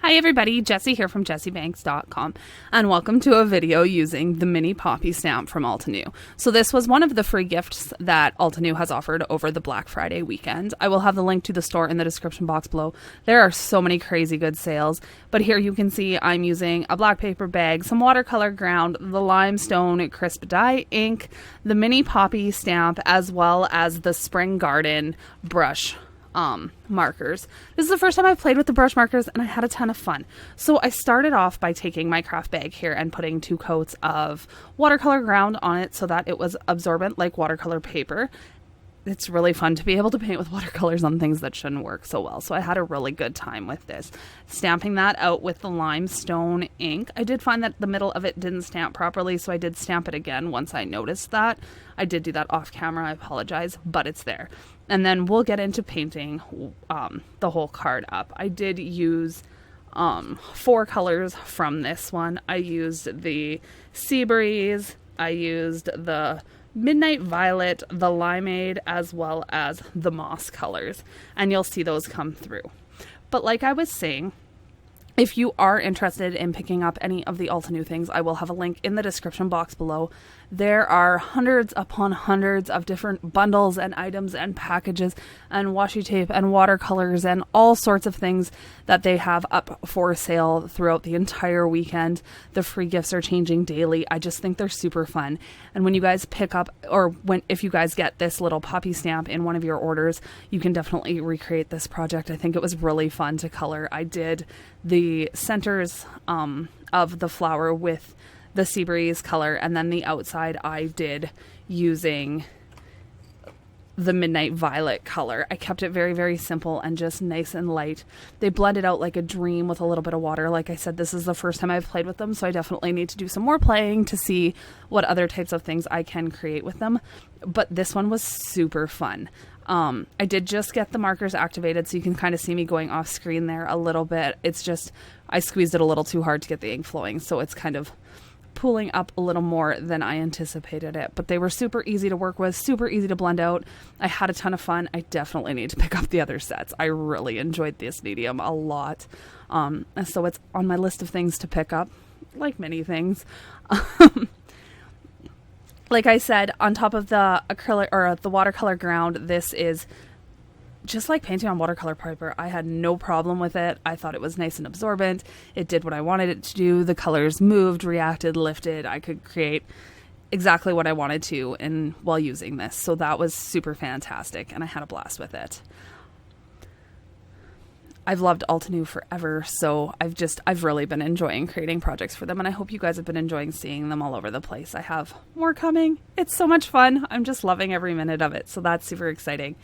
Hi everybody, Jessie here from jessiebanks.com, and welcome to a video using the Mini Poppy stamp from Altenew. So this was one of the free gifts that Altenew has offered over the Black Friday weekend. I will have the link to the store in the description box below. There are so many crazy good sales, but here you can see I'm using a black paper bag, some watercolor ground, the limestone crisp dye ink, the Mini Poppy stamp, as well as the Spring Garden brush markers. This is the first time I've played with the brush markers and I had a ton of fun. So I started off by taking my craft bag here and putting 2 coats of watercolor ground on it so that it was absorbent like watercolor paper. It's really fun to be able to paint with watercolors on things that shouldn't work so well. So I had a really good time with this. Stamping that out with the limestone ink. I did find that the middle of it didn't stamp properly, so I did stamp it again once I noticed that. I did do that off camera, I apologize, but it's there. And then we'll get into painting the whole card up. I did use 4 colors from this one. I used the Sea Breeze, I used the Midnight Violet, the Limeade, as well as the Moss colors, and you'll see those come through. But like I was saying, if you are interested in picking up any of the Altenew things, I will have a link in the description box below. There are hundreds upon hundreds of different bundles and items and packages and washi tape and watercolors and all sorts of things that they have up for sale throughout the entire weekend. The free gifts are changing daily. I just think they're super fun. And when you guys pick up, or if you guys get this little poppy stamp in one of your orders, you can definitely recreate this project. I think it was really fun to color. I did the centers of the flower with the Sea Breeze color, and then the outside I did using the Midnight Violet color. I kept it very, very simple and just nice and light. They blended out like a dream with a little bit of water. Like I said, this is the first time I've played with them, so I definitely need to do some more playing to see what other types of things I can create with them. But this one was super fun. I did just get the markers activated, so you can kind of see me going off screen there a little bit. It's just, I squeezed it a little too hard to get the ink flowing, so it's kind of pooling up a little more than I anticipated it. But they were super easy to work with, super easy to blend out. I had a ton of fun. I definitely need to pick up the other sets. I really enjoyed this medium a lot. So it's on my list of things to pick up, like many things. Like I said, on top of the acrylic or the watercolor ground, this is just like painting on watercolor paper. I had no problem with it. I thought it was nice and absorbent. It did what I wanted it to do. The colors moved, reacted, lifted. I could create exactly what I wanted to while using this. So that was super fantastic, and I had a blast with it. I've loved Altenew forever, so I've really been enjoying creating projects for them, and I hope you guys have been enjoying seeing them all over the place. I have more coming. It's so much fun. I'm just loving every minute of it, so that's super exciting.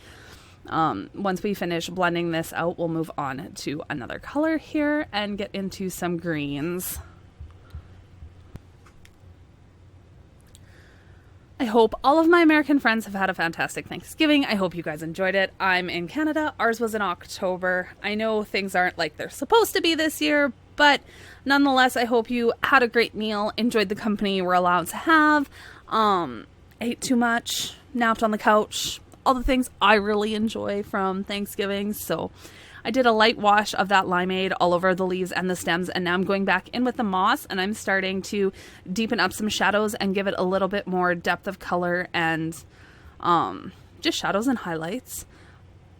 Once we finish blending this out, we'll move on to another color here and get into some greens. I hope all of my American friends have had a fantastic Thanksgiving. I hope you guys enjoyed it. I'm in Canada. Ours was in October. I know things aren't like they're supposed to be this year, but nonetheless, I hope you had a great meal, enjoyed the company you were allowed to have, ate too much, napped on the couch, all the things I really enjoy from Thanksgiving. So I did a light wash of that limeade all over the leaves and the stems, and now I'm going back in with the moss, and I'm starting to deepen up some shadows and give it a little bit more depth of color and just shadows and highlights.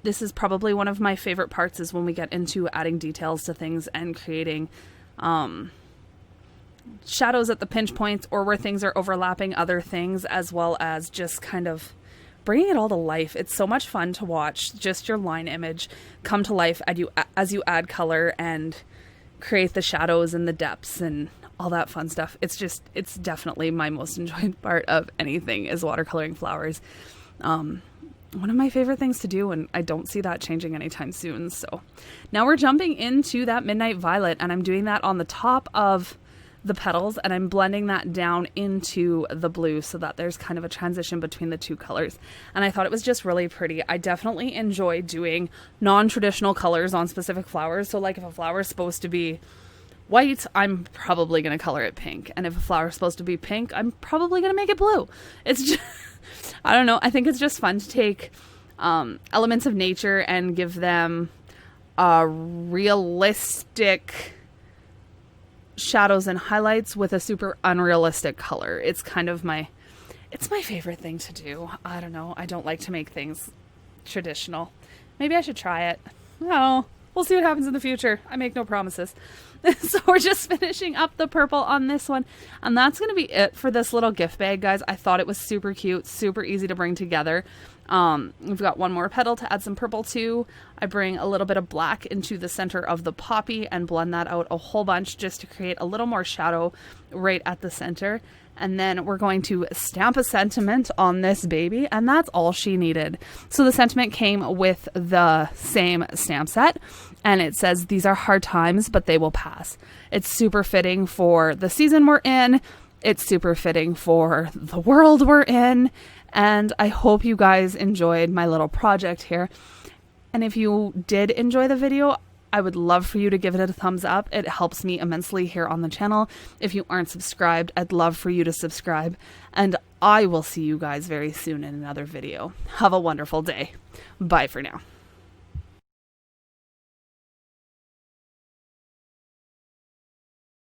This is probably one of my favorite parts, is when we get into adding details to things and creating shadows at the pinch points or where things are overlapping other things, as well as just kind of bringing it all to life. It's so much fun to watch just your line image come to life as you add color and create the shadows and the depths and all that fun stuff. It's definitely my most enjoyed part of anything is watercoloring flowers. One of my favorite things to do, and I don't see that changing anytime soon. So now we're jumping into that Midnight Violet, and I'm doing that on the top of the petals, and I'm blending that down into the blue so that there's kind of a transition between the 2 colors. And I thought it was just really pretty. I definitely enjoy doing non-traditional colors on specific flowers. So like if a flower is supposed to be white, I'm probably going to color it pink. And if a flower is supposed to be pink, I'm probably going to make it blue. It's just, I don't know. I think it's just fun to take elements of nature and give them realistic shadows and highlights with a super unrealistic color. It's kind of it's my favorite thing to do. I don't know. I don't like to make things traditional. Maybe I should try it. No, we'll see what happens in the future. I make no promises. So we're just finishing up the purple on this one. And that's going to be it for this little gift bag, guys. I thought it was super cute, super easy to bring together. We've got one more petal to add some purple to. I bring a little bit of black into the center of the poppy and blend that out a whole bunch just to create a little more shadow right at the center. And then we're going to stamp a sentiment on this baby, and that's all she needed. So the sentiment came with the same stamp set, and it says, "These are hard times, but they will pass." It's super fitting for the season we're in. It's super fitting for the world we're in. And I hope you guys enjoyed my little project here. And if you did enjoy the video, I would love for you to give it a thumbs up. It helps me immensely here on the channel. If you aren't subscribed, I'd love for you to subscribe. And I will see you guys very soon in another video. Have a wonderful day. Bye for now.